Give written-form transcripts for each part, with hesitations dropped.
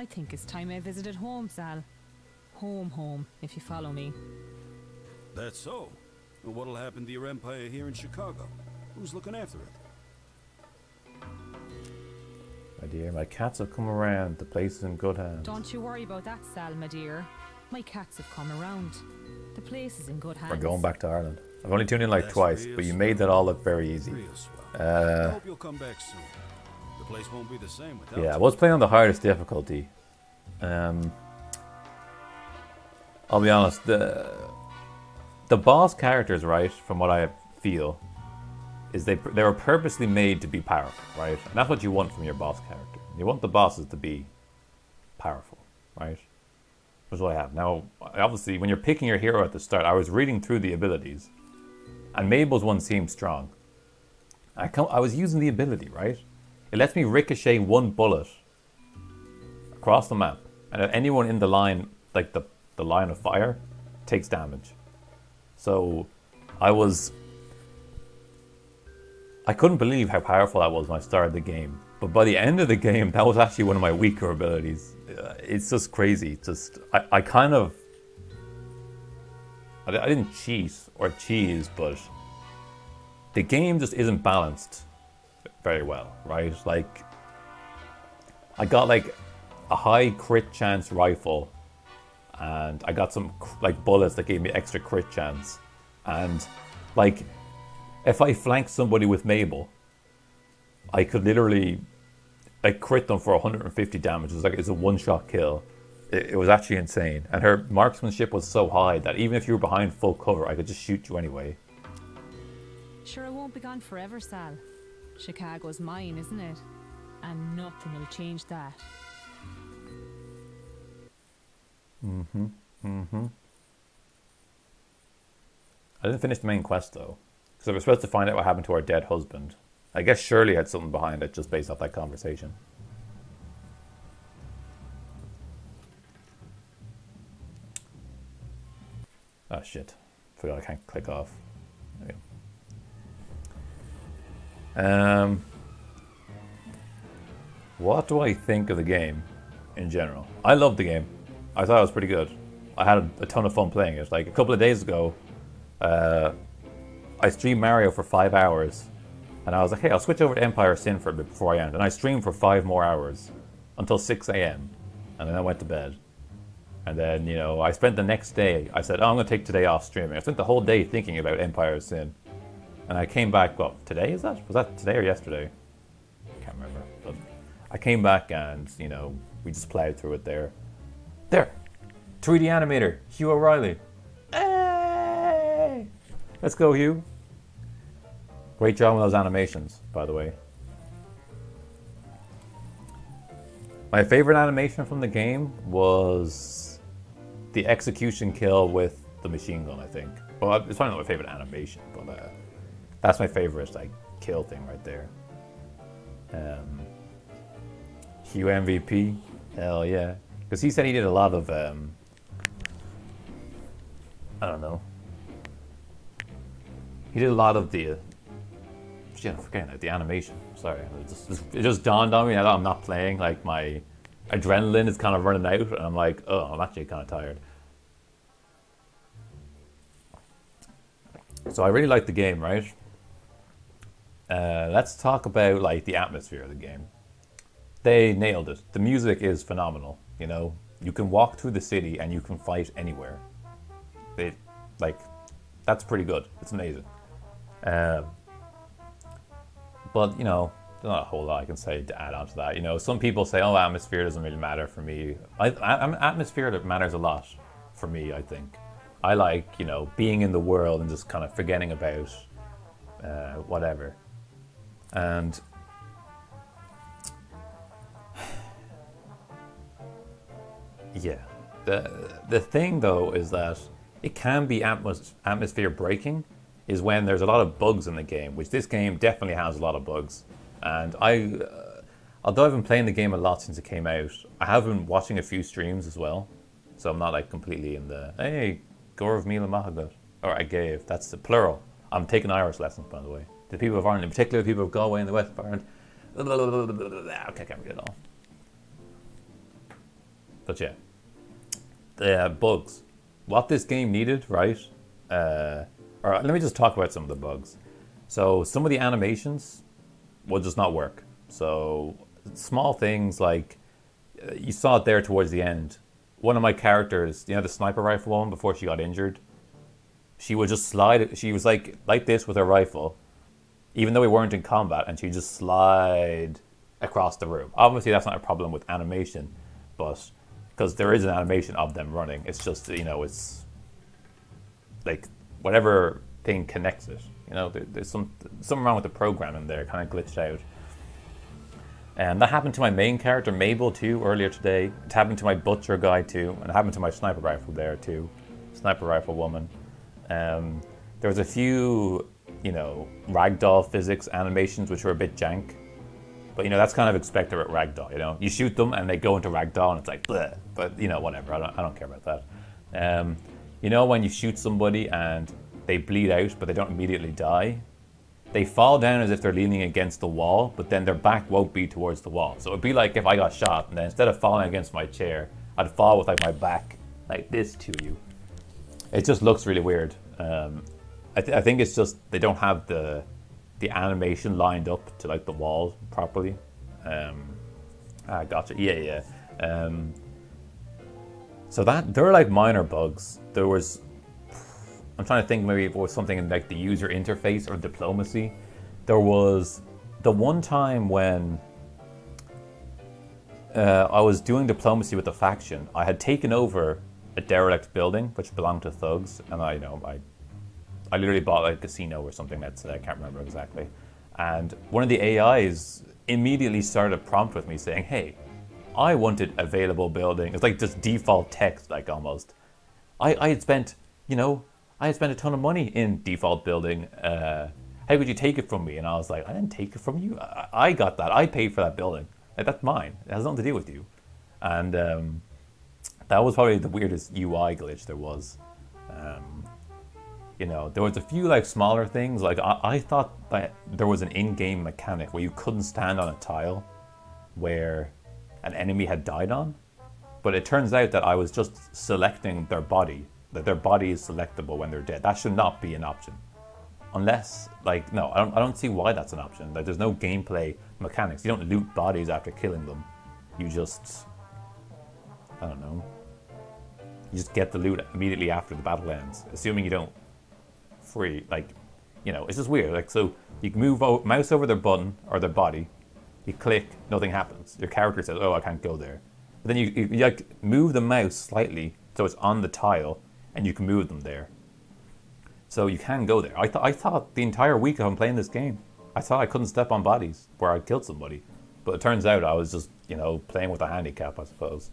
I think it's time I visited home, Sal. Home, if you follow me. That's so. Well, what'll happen to your empire here in Chicago? Who's looking after it? My dear, my cats have come around. The place is in good hands. Don't you worry about that, Sal, my dear. My cats have come around. The place is in good hands. We're going back to Ireland. I've only tuned in like twice, but you made that all look very easy. I hope you'll come back soon. The place won't be the same without you. Yeah, I was playing on the hardest difficulty. I'll be honest, the boss characters, right, from what I feel, is they were purposely made to be powerful, right? And that's what you want from your boss character. You want the bosses to be powerful, right? That's what I have. Now, obviously, when you're picking your hero at the start, I was reading through the abilities, and Mabel's one seemed strong. I was using the ability, right? It lets me ricochet one bullet across the map, and anyone in the line, like the line of fire, takes damage. So I couldn't believe how powerful that was when I started the game. But by the end of the game, that was actually one of my weaker abilities. It's just crazy. I didn't cheat or cheese, but the game just isn't balanced very well, right? Like, I got like a high crit chance rifle, and I got some like bullets that gave me extra crit chance. And like, if I flanked somebody with Mabel, I could literally like crit them for 150 damage. It's a one-shot kill. It was actually insane. And her marksmanship was so high that even if you were behind full cover, I could just shoot you anyway. Sure, I won't be gone forever, Sal. Chicago's mine, isn't it? And nothing will change that. I didn't finish the main quest though, because I was supposed to find out what happened to our dead husband. I guess Shirley had something behind it just based off that conversation. Oh shit. Forgot I can't click off. There we go. What do I think of the game in general? I loved the game. I thought it was pretty good. I had a ton of fun playing it. Like a couple of days ago, I streamed Mario for 5 hours, and I was like, hey, I'll switch over to Empire Sin for a bit before I end. And I streamed for 5 more hours until 6 a.m. and then I went to bed. And then, you know, I spent the next day, I said, oh, I'm going to take today off streaming. I spent the whole day thinking about Empire Sin. And I came back, well, today is that? Was that today or yesterday? I can't remember. But I came back and, you know, we just plowed through it there. There! 3D animator, Hugh O'Reilly. Hey! Let's go, Hugh. Great job with those animations, by the way. My favorite animation from the game was the execution kill with the machine gun, I think. Well, it's probably not my favorite animation, but that's my favorite like kill thing right there. Hugh MVP, hell yeah. Because he said he did a lot of, I don't know. He did a lot of the, shit, I'm forgetting the animation. Sorry, it just dawned on me now that I'm not playing. Like my adrenaline is kind of running out, and I'm like, oh, I'm actually kind of tired. So I really like the game, right? Let's talk about like the atmosphere of the game. They nailed it. The music is phenomenal. You know, you can walk through the city and you can fight anywhere. That's pretty good. It's amazing. But, you know, there's not a whole lot I can say to add on to that. You know, some people say, oh, atmosphere doesn't really matter for me. Atmosphere that matters a lot for me, I think. I like, you know, being in the world and just kind of forgetting about whatever. And yeah, the thing though is that it can be atmosphere breaking is when there's a lot of bugs in the game, which this game definitely has a lot of bugs. And although I've been playing the game a lot since it came out, I have been watching a few streams as well. So I'm not like completely in the, hey, Gaurav Mila Mahagat, or I gave, that's the plural. I'm taking Irish lessons, by the way. The people of Ireland, in particular the people of Galway and the west of Ireland. Okay, I can't read it all. But yeah, the bugs. What this game needed, right? Or let me just talk about some of the bugs. So some of the animations will just not work. So small things like, you saw it there towards the end. One of my characters, the sniper rifle one, before she got injured, she would just slide. She was like this with her rifle, even though we weren't in combat, and she'd just slide across the room. Obviously, that's not a problem with animation, but because there is an animation of them running, it's just, it's like whatever thing connects it. There's something wrong with the programming there, kind of glitched out. And that happened to my main character, Mabel, too, earlier today. It happened to my butcher guy, too. And it happened to my sniper rifle there, too. Sniper rifle woman. There was a few, ragdoll physics animations which were a bit jank. But, that's kind of expected at ragdoll, You shoot them and they go into ragdoll and it's like, bleh. But, whatever. I don't care about that. When you shoot somebody and they bleed out but they don't immediately die? They fall down as if they're leaning against the wall, but then their back won't be towards the wall. So it'd be like if I got shot, and then instead of falling against my chair, I'd fall with like my back like this to you. It just looks really weird. I think it's just they don't have the animation lined up to like the wall properly. Gotcha. Yeah. So there were like minor bugs. There was. I'm trying to think maybe it was something in like the user interface or diplomacy. There was the one time when I was doing diplomacy with the faction. I had taken over a derelict building which belonged to thugs, and I literally bought like a casino or something. I can't remember exactly. And one of the AIs immediately started a prompt with me saying, "Hey, I wanted available building." It's like just default text, like almost. I had spent a ton of money in default building. How could you take it from me? And I was like, I didn't take it from you. I got that. I paid for that building. Like, that's mine. It has nothing to do with you. And that was probably the weirdest UI glitch there was. There was a few like smaller things. Like I thought that there was an in-game mechanic where you couldn't stand on a tile where an enemy had died on. But it turns out that I was just selecting their body. That their body is selectable when they're dead. That should not be an option. Unless, no, I don't see why that's an option. Like, there's no gameplay mechanics. You don't loot bodies after killing them. You just, I don't know. You just get the loot immediately after the battle ends. Assuming you don't free, it's just weird. Like, so you can mouse over their button or their body. You click, nothing happens. Your character says, oh, I can't go there. But then you like move the mouse slightly so it's on the tile, and you can move them there. So you can go there. I thought the entire week I'm playing this game, I thought I couldn't step on bodies where I killed somebody. But it turns out I was just, playing with a handicap, I suppose.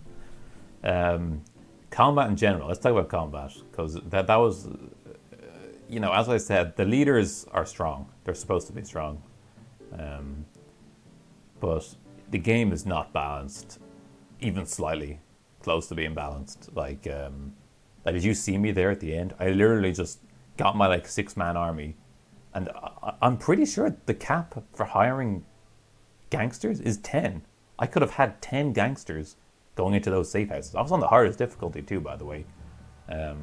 Combat in general. Let's talk about combat. Because that was, as I said, the leaders are strong. They're supposed to be strong. But the game is not balanced, even slightly close to being balanced. Like, did you see me there at the end? I literally just got my 6-man army, and I'm pretty sure the cap for hiring gangsters is 10. I could have had 10 gangsters going into those safe houses. I was on the hardest difficulty too, by the way. But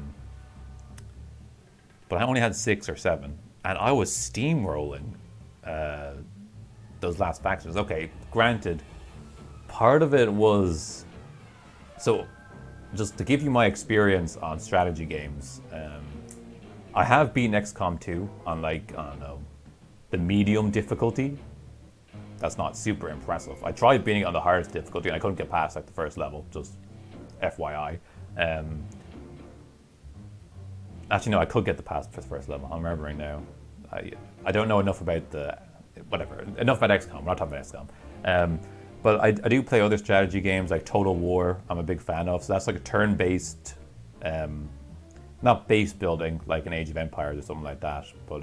I only had 6 or 7, and I was steamrolling those last factions. Okay, granted, part of it was so. Just to give you my experience on strategy games, I have beaten XCOM 2 on I don't know, the medium difficulty. That's not super impressive. I tried beating it on the hardest difficulty and I couldn't get past the first level, just FYI. Actually, no, I could get past the first level. I'm remembering now. I don't know enough about enough about XCOM. We're not talking about XCOM. But I do play other strategy games like Total War. I'm a big fan of. So that's like a turn-based, not base building like an Age of Empires or something like that, but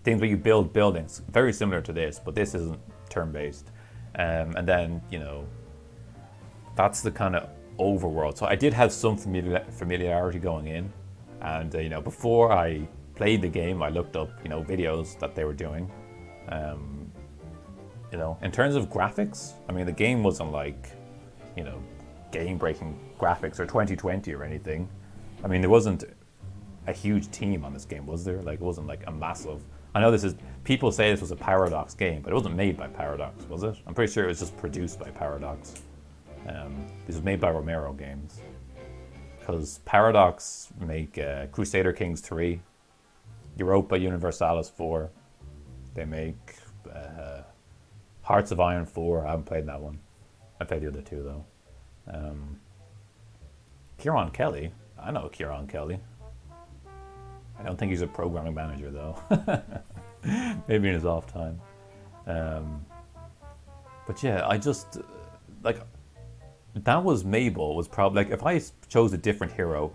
things where you build buildings, very similar to this, but this isn't turn-based. And then, that's the kind of overworld. So I did have some familiarity going in, and before I played the game, I looked up videos that they were doing. In terms of graphics, I mean, the game wasn't game-breaking graphics or 2020 or anything. I mean, there wasn't a huge team on this game, was there? Like, it wasn't like a massive... I know people say this was a Paradox game, but it wasn't made by Paradox, was it? I'm pretty sure it was just produced by Paradox. This was made by Romero Games. Because Paradox make Crusader Kings 3, Europa Universalis 4, they make Hearts of Iron 4, I haven't played that one. I played the other two though. Kieran Kelly, I know Kieran Kelly. I don't think he's a programming manager though. Maybe in his off time. But yeah, I just like that was Mabel was probably like if I chose a different hero,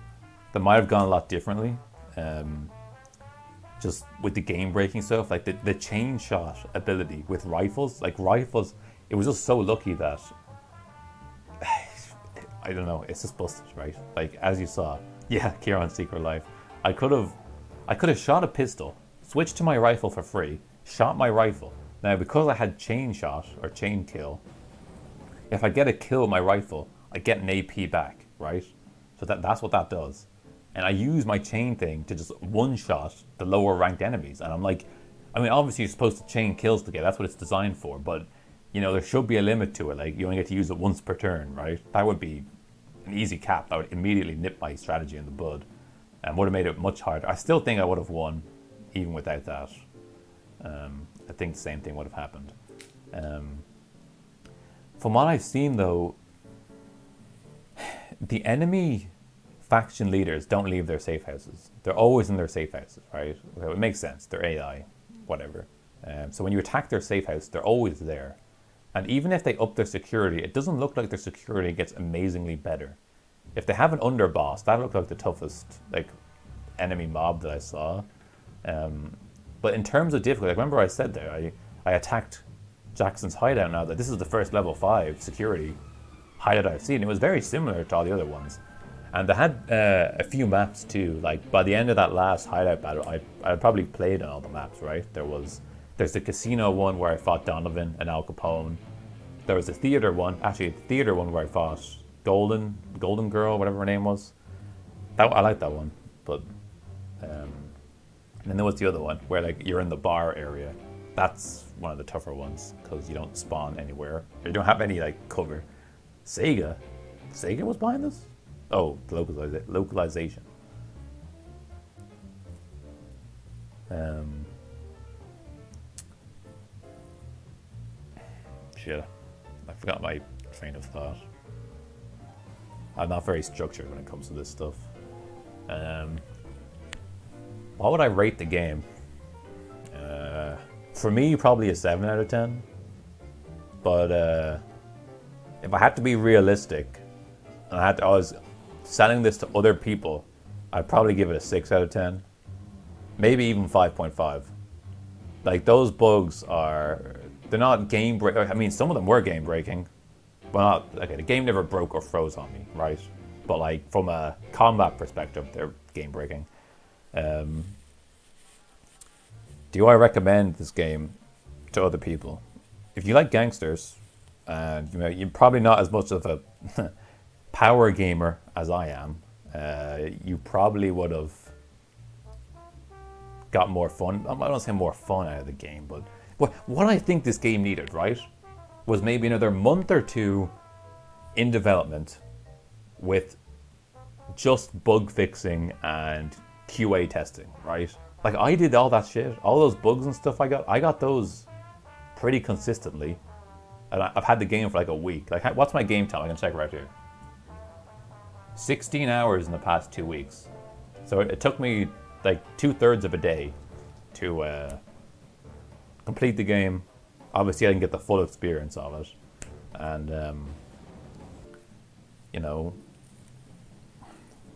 that might have gone a lot differently. Just with the game breaking stuff, like the chain shot ability with rifles, it was just so lucky that I don't know, it's just busted, right? Like as you saw, yeah, Kieran's Secret Life. I could have shot a pistol, switched to my rifle for free, shot my rifle. Now because I had chain shot or chain kill, if I get a kill with my rifle, I get an AP back, right? So that's what that does. And I use my chain thing to just one-shot the lower ranked enemies. And I'm like, I mean, obviously you're supposed to chain kills to get, that's what it's designed for. But, you know, there should be a limit to it. Like, you only get to use it once per turn, right? That would be an easy cap. That would immediately nip my strategy in the bud. And would have made it much harder. I still think I would have won, even without that. I think the same thing would have happened. From what I've seen, though, the enemy faction leaders don't leave their safe houses. They're always in their safe houses, right? So it makes sense. They're AI, whatever. So when you attack their safe house, they're always there. And even if they up their security, it doesn't look like their security gets amazingly better. If they have an underboss, that looked like the toughest like enemy mob that I saw. But in terms of difficulty, like remember I said there, I attacked Jackson's hideout now that this is the first level 5 security hideout I've seen. It was very similar to all the other ones. And they had a few maps too. Like by the end of that last hideout battle, I probably played on all the maps, right? There's the casino one where I fought Donovan and Al Capone. There was a theater one, where I fought Golden Girl, whatever her name was. I like that one, but and then there was the other one where like you're in the bar area. That's one of the tougher ones because you don't spawn anywhere. You don't have any like cover. Sega was behind this. Oh, the localization. Shit, I forgot my train of thought. I'm not very structured when it comes to this stuff. What would I rate the game? For me, probably a 7 out of 10. But if I had to be realistic, and I was selling this to other people, I'd probably give it a 6 out of 10. Maybe even 5.5. Like, those bugs they're not game breaking. I mean, some of them were game breaking. But not, okay, the game never broke or froze on me, right? But like, from a combat perspective, they're game breaking. Do I recommend this game to other people? If you like gangsters, and you know, you're probably not as much of a power gamer as I am, you probably would have got more fun. I don't say more fun out of the game, but what I think this game needed, right, was maybe another month or two in development with just bug fixing and QA testing, right? Like I did all that shit, all those bugs and stuff I got those pretty consistently. And I've had the game for like a week. Like, what's my game time? I can check right here. 16 hours in the past 2 weeks. So it took me like 2/3 of a day to complete the game. Obviously, I didn't get the full experience of it. And, you know,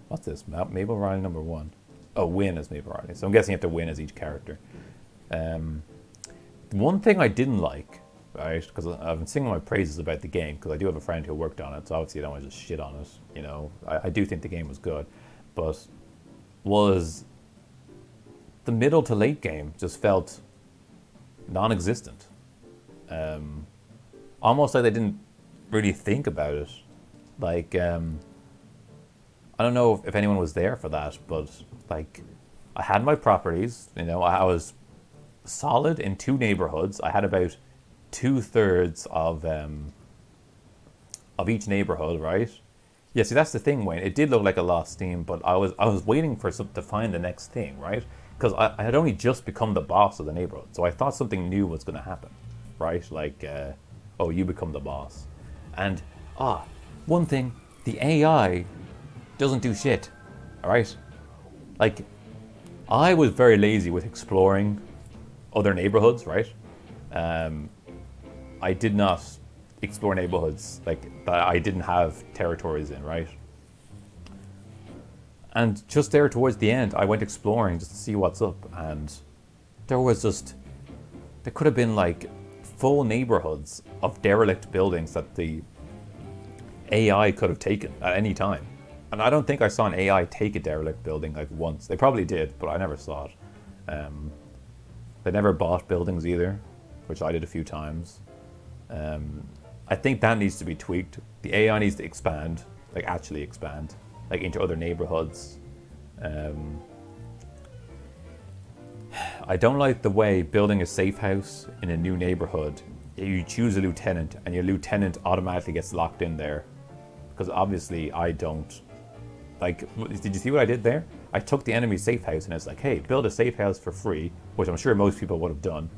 what's this? Mabel Riley number 1. Oh, win as Mabel Riley. So I'm guessing you have to win as each character. One thing I didn't like, right, because I've been singing my praises about the game, because I do have a friend who worked on it, so obviously I don't want to just shit on it, you know. I do think the game was good, but was the middle to late game just felt non-existent. Almost like they didn't really think about it Like, I don't know if anyone was there for that, but like, I had my properties. You know, I was solid in 2 neighborhoods. I had about 2/3 of each neighborhood, right? Yeah, see, that's the thing, Wayne. It did look like a lot of steam, but I was waiting for something to find the next thing, right? Because I had only just become the boss of the neighborhood, so I thought something new was going to happen, right? Like, oh, you become the boss. And, one thing, the AI doesn't do shit, alright? Like, I was very lazy with exploring other neighborhoods, right? I did not explore neighborhoods like that I didn't have territories in, right? And just there towards the end, I went exploring just to see what's up, and there could have been like full neighborhoods of derelict buildings that the AI could have taken at any time. And I don't think I saw an AI take a derelict building like once. They probably did, but I never saw it. They never bought buildings either, which I did a few times. I think that needs to be tweaked. The AI needs to expand, like actually expand, like into other neighborhoods. I don't like the way building a safe house in a new neighborhood, you choose a lieutenant and your lieutenant automatically gets locked in there. Because obviously I don't. Like, did you see what I did there? I took the enemy safe house and it's like, hey, build a safe house for free, which I'm sure most people would have done.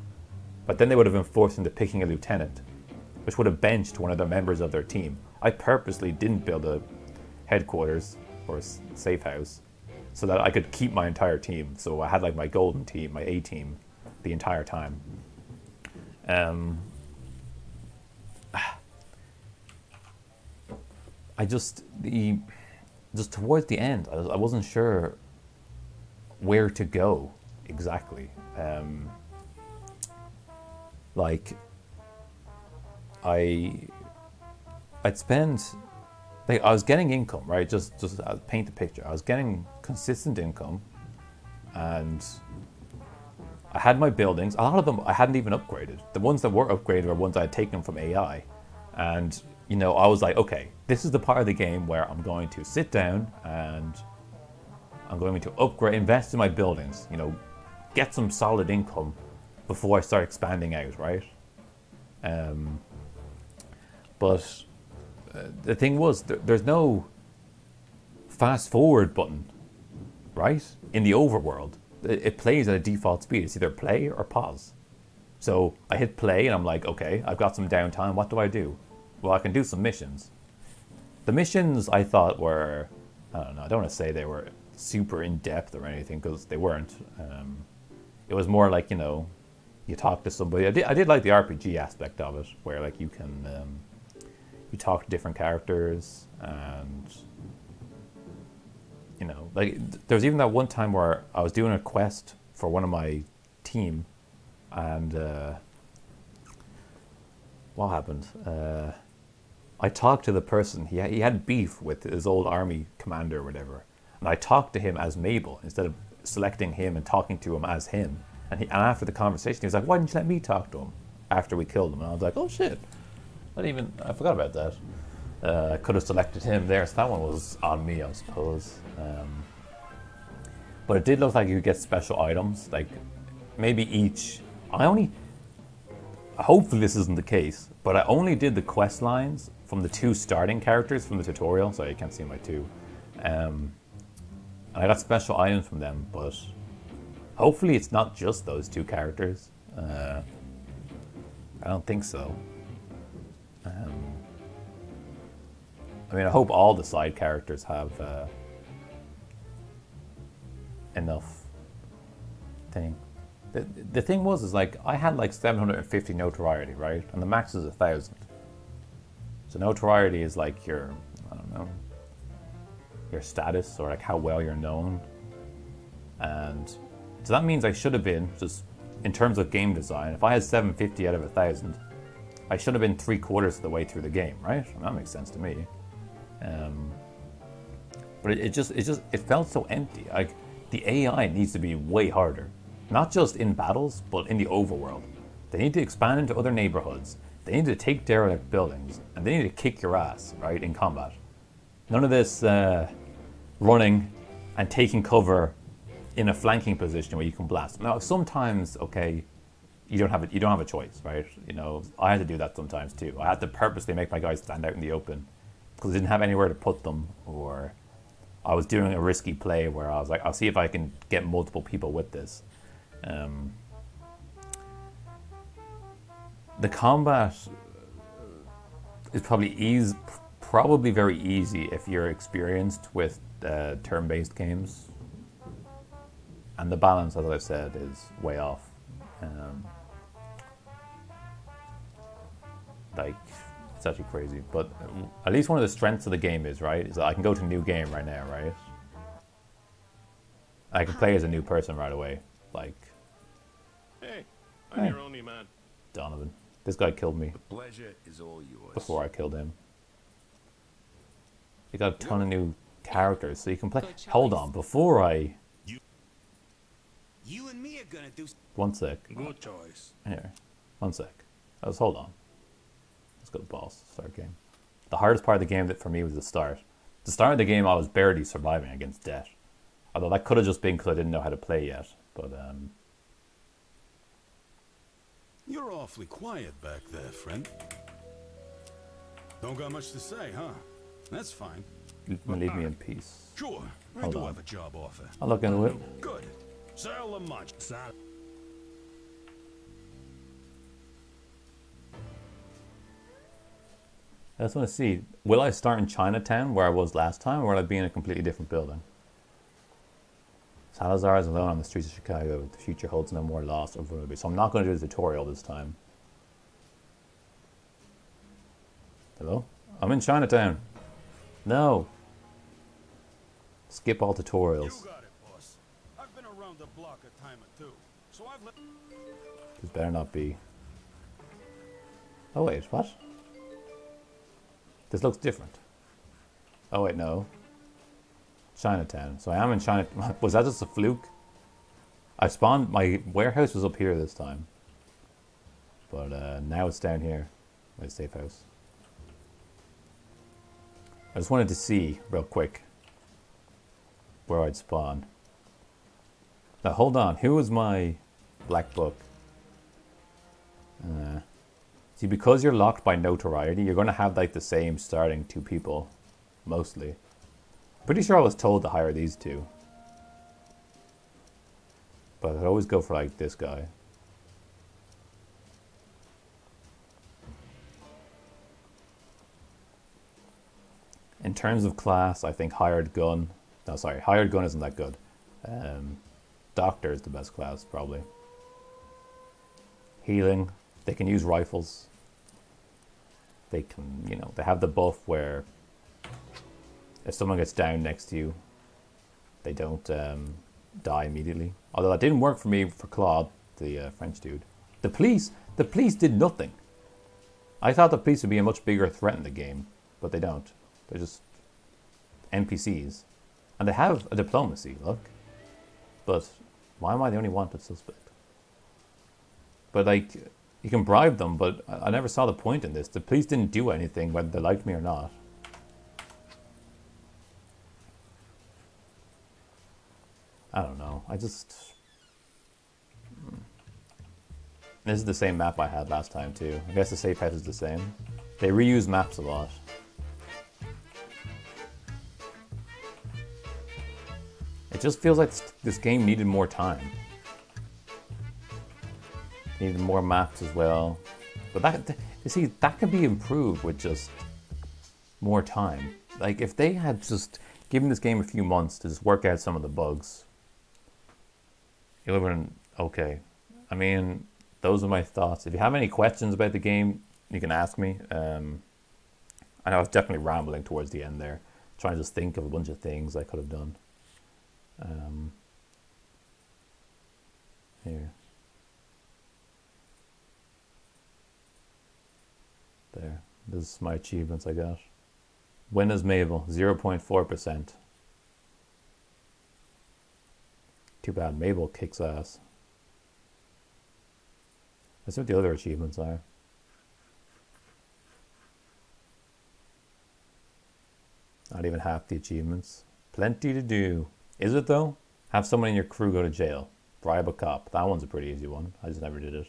But then they would have been forced into picking a lieutenant, which would have benched one of the members of their team. I purposely didn't build a headquarters or a safe house so that I could keep my entire team. So I had like my golden team, my A team, the entire time. Just towards the end, I wasn't sure where to go exactly. Like, I'd spend, like, I was getting income, right? Just paint the picture. I was getting consistent income, and I had my buildings. A lot of them I hadn't even upgraded. The ones that were upgraded were ones I had taken from AI, and you know, I was like, okay, this is the part of the game where I'm going to sit down and I'm going to upgrade, invest in my buildings, you know, get some solid income before I start expanding out, right? But the thing was, there's no fast forward button, right? In the overworld, it plays at a default speed. It's either play or pause. So I hit play and I'm like, okay, I've got some downtime. What do I do? Well, I can do some missions. The missions I thought were, I don't know, I don't want to say they were super in-depth or anything, because they weren't. It was more like, you know, you talk to somebody. I did like the RPG aspect of it, where like you can, you talk to different characters, and, you know, like there was even that one time where I was doing a quest for one of my team, and what happened? I talked to the person. He had beef with his old army commander or whatever, and I talked to him as Mabel instead of selecting him and talking to him as him. And after the conversation, he was like, "Why didn't you let me talk to him after we killed him?" And I was like, "Oh shit, I forgot about that. I could have selected him there, so that one was on me, I suppose." But it did look like you could get special items, like maybe each. Hopefully this isn't the case, but I only did the quest lines from the 2 starting characters from the tutorial, so you can't see my 2. And I got special items from them, but hopefully it's not just those 2 characters. I don't think so. I mean, I hope all the side characters have enough thing. The thing was, like, I had like 750 notoriety, right? And the max is 1,000. So notoriety is like your, I don't know, your status, or like how well you're known. And so that means I should have been, just in terms of game design, if I had 750 out of 1,000, I should have been 3/4 of the way through the game, right? And that makes sense to me. But it felt so empty. Like, the AI needs to be way harder. Not just in battles, but in the overworld. They need to expand into other neighborhoods. They need to take derelict buildings, and they need to kick your ass, right, in combat. None of this running and taking cover in a flanking position where you can blast. Now, sometimes, okay, you don't have a choice, right? You know, I had to do that sometimes too. I had to purposely make my guys stand out in the open because I didn't have anywhere to put them, or I was doing a risky play where I was like, I'll see if I can get multiple people with this. The combat is probably very easy if you're experienced with turn-based games, and the balance, as I've said, is way off. Like, it's actually crazy, but at least one of the strengths of the game is that I can go to new game right now, right? I can play as a new person right away. Like, hey, I'm your only man. Donovan. This guy killed me The pleasure is all yours. before I killed him. You got a ton of new characters, so you can play. Hold on, before I. You and me are gonna do. One sec. Good choice. Here. One sec. Hold on. Let's go to boss. Start game. The hardest part of the game for me was the start. The start of the game, I was barely surviving against death. Although that could have just been because I didn't know how to play yet. But, You're awfully quiet back there, friend. Don't got much to say, huh? That's fine. leave me in peace. Sure, I Hold do on. have a job offer. I'll look into it. Good. Sell them much. I just want to see, will I start in Chinatown where I was last time, or will I be in a completely different building? Salazar is alone on the streets of Chicago. The future holds no more loss or vulnerability. So I'm not going to do the tutorial this time. Hello? I'm in Chinatown. No. Skip all tutorials. You got it, boss. I've been around the block a time or two, so I've let. This better not be. Oh wait, what? This looks different. Oh wait, no. Chinatown. So I am in Chinatown. Was that just a fluke? I spawned, my warehouse was up here this time. But now it's down here. My safe house. I just wanted to see, real quick, where I'd spawn. Now hold on, who was my black book? See, because you're locked by notoriety, you're going to have like the same starting two people, mostly. Pretty sure I was told to hire these two. But I'd always go for like this guy. In terms of class, I think hired gun isn't that good. Doctor is the best class, probably. Healing, they can use rifles. They can, you know, they have the buff where if someone gets down next to you, they don't die immediately. Although that didn't work for me for Claude, the French dude. The police did nothing. I thought the police would be a much bigger threat in the game, but they don't. They're just NPCs. And they have a diplomacy, look. But why am I the only wanted suspect? But like, you can bribe them, but I never saw the point in this. The police didn't do anything, whether they liked me or not. I don't know. This is the same map I had last time too. I guess the safe house is the same. They reuse maps a lot. It just feels like this game needed more time. Needed more maps as well. But that, you see, that could be improved with just more time. Like if they had just given this game a few months to just work out some of the bugs, it would have been okay. I mean, those are my thoughts. If you have any questions about the game, you can ask me. I know I was definitely rambling towards the end there, trying to just think of a bunch of things I could have done. Here. There. This is my achievements I got. When is Mabel? 0.4%. Too bad Mabel kicks ass. Let's see what the other achievements are. Not even half the achievements. Plenty to do. Is it though? Have someone in your crew go to jail. Bribe a cop. That one's a pretty easy one. I just never did it.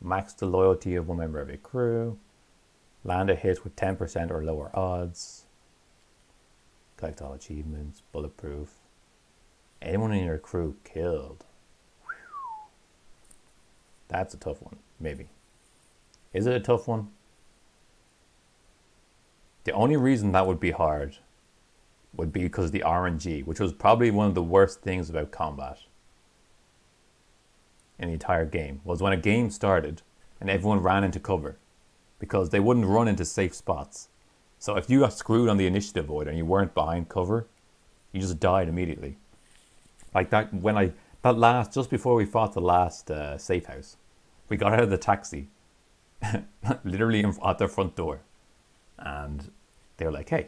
Max the loyalty of one member of a crew. Land a hit with 10% or lower odds. Collect all achievements. Bulletproof. Anyone in your crew killed. That's a tough one. Maybe. Is it a tough one? The only reason that would be hard would be because of the RNG, which was probably one of the worst things about combat in the entire game, was when a game started and everyone ran into cover because they wouldn't run into safe spots. So if you got screwed on the initiative order and you weren't behind cover, you just died immediately. Like that just before we fought the last safe house, we got out of the taxi, literally at their front door. And they were like, hey,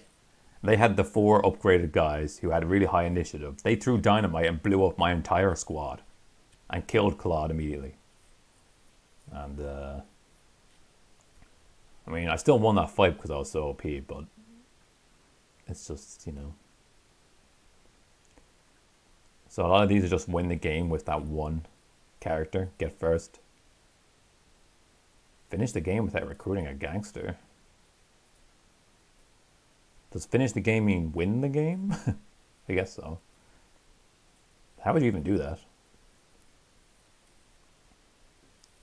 they had the 4 upgraded guys who had really high initiative. They threw dynamite and blew up my entire squad and killed Claude immediately. And, I mean, I still won that fight because I was so OP, but it's just, you know. So a lot of these are just win the game with that one character, get first. Finish the game without recruiting a gangster. Does finish the game mean win the game? I guess so. How would you even do that?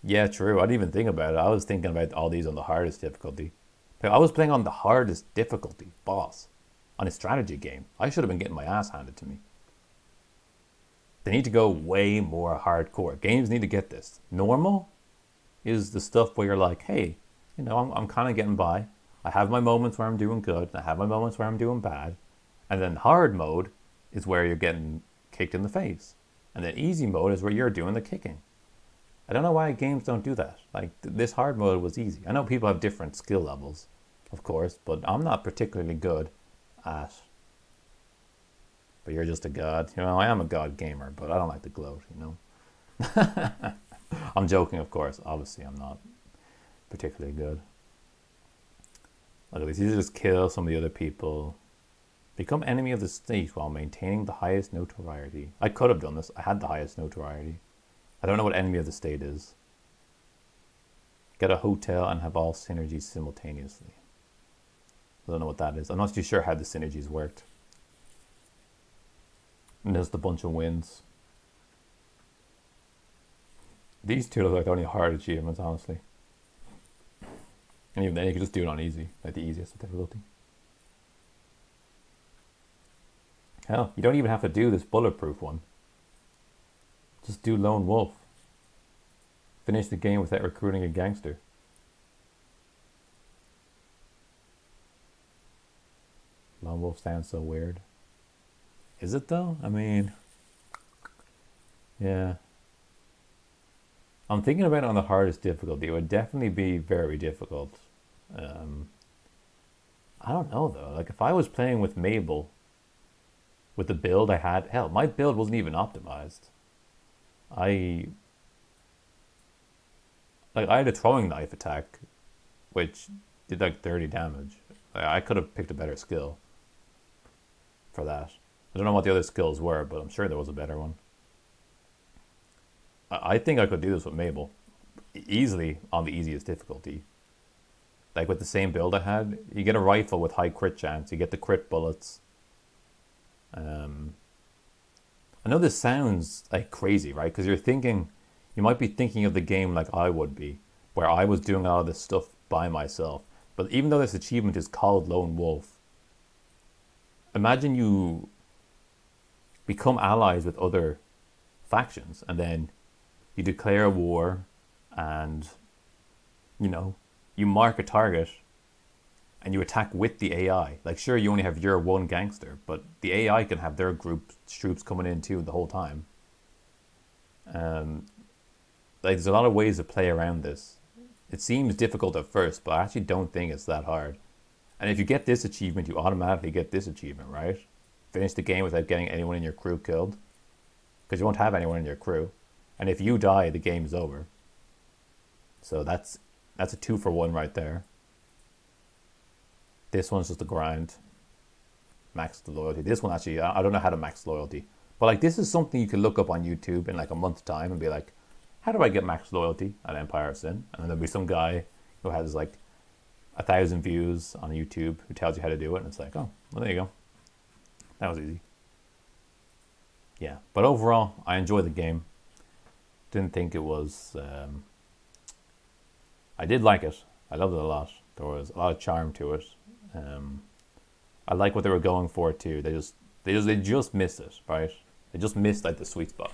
Yeah, true. I didn't even think about it. I was thinking about all these on the hardest difficulty. I was playing on the hardest difficulty, boss, on a strategy game. I should have been getting my ass handed to me. They need to go way more hardcore. Games need to get this. Normal is the stuff where you're like, hey, you know, I'm kind of getting by. I have my moments where I'm doing good. I have my moments where I'm doing bad. And then hard mode is where you're getting kicked in the face. And then easy mode is where you're doing the kicking. I don't know why games don't do that. Like, this hard mode was easy. I know people have different skill levels, of course, but I'm not particularly good at... But you're just a god. You know, I am a god gamer, but I don't like to gloat, you know. I'm joking, of course. Obviously, I'm not particularly good. Look at this. You just kill some of the other people. Become enemy of the state while maintaining the highest notoriety. I could have done this. I had the highest notoriety. I don't know what enemy of the state is. Get a hotel and have all synergies simultaneously. I don't know what that is. I'm not too sure how the synergies worked. And just a bunch of wins. These two look like the only hard achievements, honestly. And even then, you can just do it on easy, like the easiest difficulty. Hell, you don't even have to do this bulletproof one. Just do Lone Wolf. Finish the game without recruiting a gangster. Lone Wolf sounds so weird. Is it though? I mean, yeah. I'm thinking about it on the hardest difficulty. It would definitely be very difficult. I don't know though. Like if I was playing with Mabel, with the build I had, hell, my build wasn't even optimized. I had a throwing knife attack, which did like 30 damage. I could have picked a better skill for that. I don't know what the other skills were, but I'm sure there was a better one. I think I could do this with Mabel easily on the easiest difficulty. Like with the same build I had, you get a rifle with high crit chance, you get the crit bullets. I know this sounds like crazy, right? Because you might be thinking of the game like I would be, where I was doing all this stuff by myself. But even though this achievement is called Lone Wolf, imagine you become allies with other factions and then you declare a war and, you know, you mark a target and you attack with the AI. Like, sure, you only have your one gangster, but the AI can have their troops coming in too the whole time. Like, there's a lot of ways to play around this. It seems difficult at first, but I actually don't think it's that hard. And if you get this achievement, you automatically get this achievement, right? Finish the game without getting anyone in your crew killed. Because you won't have anyone in your crew. And if you die, the game's over. So that's a 2-for-1 right there. This one's just a grind. max the loyalty. This one actually, I don't know how to max loyalty. But like this is something you can look up on YouTube in like a month's time and be like, how do I get max loyalty at Empire of Sin? And then there'll be some guy who has like 1,000 views on YouTube who tells you how to do it. And it's like, oh, well, there you go. That was easy. Yeah, but overall, I enjoyed the game. Didn't think it was... I did like it. I loved it a lot. There was a lot of charm to it. I like what they were going for too. They just missed it, right? They just missed like the sweet spot.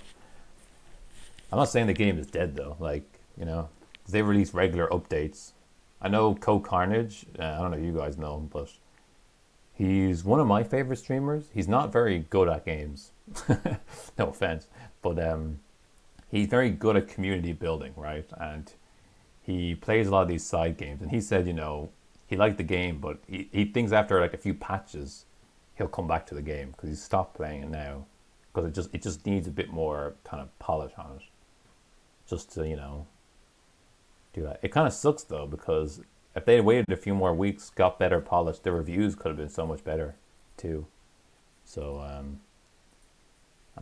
I'm not saying the game is dead though. Like, you know, 'cause they release regular updates. I know Co Carnage. I don't know if you guys know him, but he's one of my favorite streamers. He's not very good at games. No offense, but he's very good at community building, right? And he plays a lot of these side games. And he said, you know, he liked the game, but he thinks after like a few patches, he'll come back to the game because he's stopped playing it now because it just needs a bit more kind of polish on it, just to, you know, do that. It kind of sucks though, because if they had waited a few more weeks, got better polish, the reviews could have been so much better too. So